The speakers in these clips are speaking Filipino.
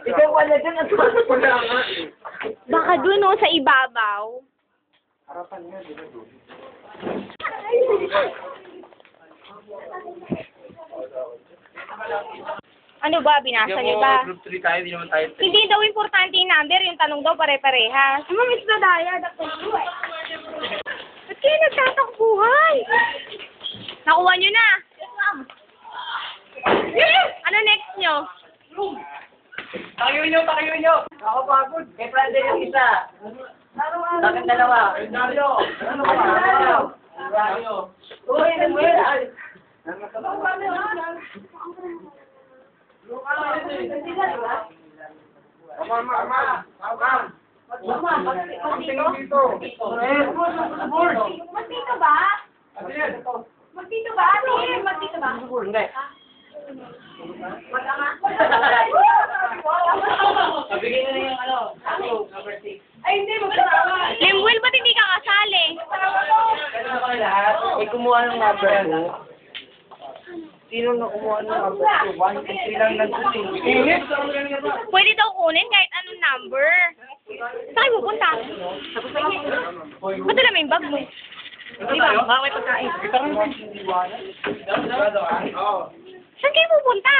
Ikaw wala dyan. Wala nga. Baka dun, oh, sa ibabaw. Harapan nga, di ba doon? Ano ba, binasa niyo ba? Group 3 tayo, di naman tayo. Hindi daw importante yung number, yung tanong daw pare-parehas. Ma'am, it's the daya, that's the true. Ba't kayo nagtatakbuhan? Nakuha niyo na. Ano next niyo? Tayo nyo! Nakapagod. Kay Friday yung isa. Bakit dalawa? Dario! Ano ba? Dario! Uy, Samuel! Mama! Ang tingin dito. Magdito ba? Magdito ba? Magdito ba? Hindi. Pabigyan na yung number 6. Ay, hindi. Magkasama. Limwil, ba't hindi ka kasali? Ano ba lahat? May kumuha ng number ko. Sino na kumuha ng number ko? 1 and 3 lang nandun eh. Pwede daw kunin kahit anong number. Saan kayo pupunta? Ba't dala mo yung bag mo? Di ba? Baka may pagkain. Saan kayo pupunta?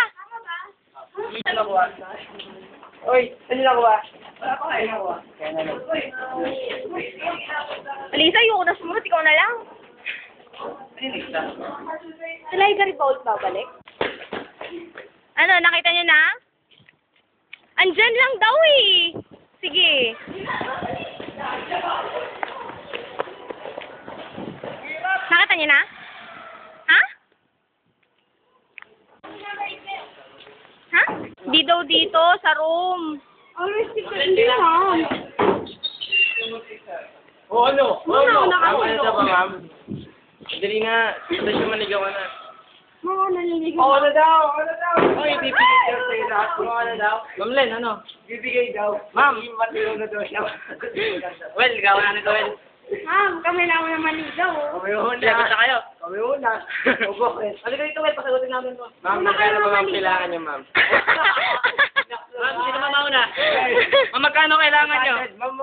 Oy, saan nila kuha? Alisa, ayoko na sumunod. Ikaw na lang. Sila yung Garibaldi babalik? Ano, nakita niyo na? Andyan lang daw eh. Sige. Nakita niyo na? Ha? Ha? Di daw dito, sa room. Always dito, ma'am. O ano? Ma'am, Ano na ba, ma'am? Dali na. Ito siya manigaw na. Mga naliligaw. Oo na daw! Oy, bibigay daw sa'yo lahat. Oo na daw. Ma'am Len, ano? Bibigay daw. Ma'am. Matigaw na daw siya. Well, gawa na nito, well. Ma'am, kami na ako naman ligaw. Kami una. Lagot na kayo. Kami una. Ubo. Halika dito, well. Pasagutin namin mo. Ma'am, magkano ba ma'am kailangan niyo, ma'am? Ma'am, sino ba mauna? Ma'am, magkano kailangan niyo? Ma'am,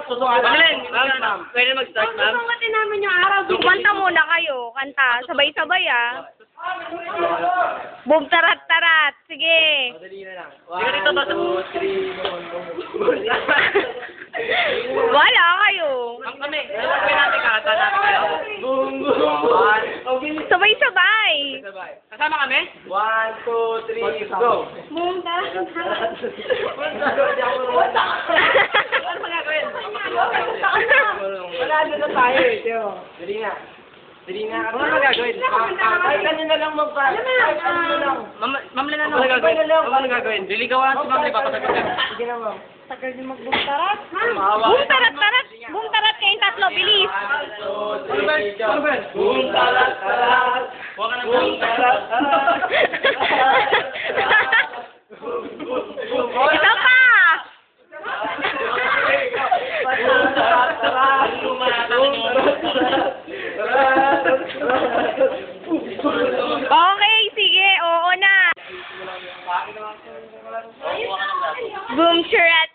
susukan. Ma'am Len, ma'am, pwede mag-start, ma'am? Susungatin namin yung araw. Kanta muna kayo. Kanta. Sabay-sabay ah. Boom, tarat-tarat. Sige. Dali na lang. Sige dito, 1, 2, 3. Wala kayo. Ma'am, kami. Pwede natin kata natin kayo. Boom, boom. Sabay-sabay. Sabay. Kasama kami? 1, 2, 3, go! Boom, tarat-tarat. Ano magagawin? Wala na tayo eh, Teo. Dali na. Ano magagawin? Kahit ano na lang magpa. Kahit ano na lang. Ma'am Len, ano gagawin? Ano gagawin? Liligawan si ma'am, papatagot ka. Sige na, ma'am. Tagal din mag-boom tarat. Boom, tarat-tarat. Boom, tarat kayong tatlo. Bilis. Boom, tarat, tarat. Huwag ka na Boom, tarat, tarat. Isa pa. Boom, tarat, tarat. Okay, sige. Oo na. Boom, tarat.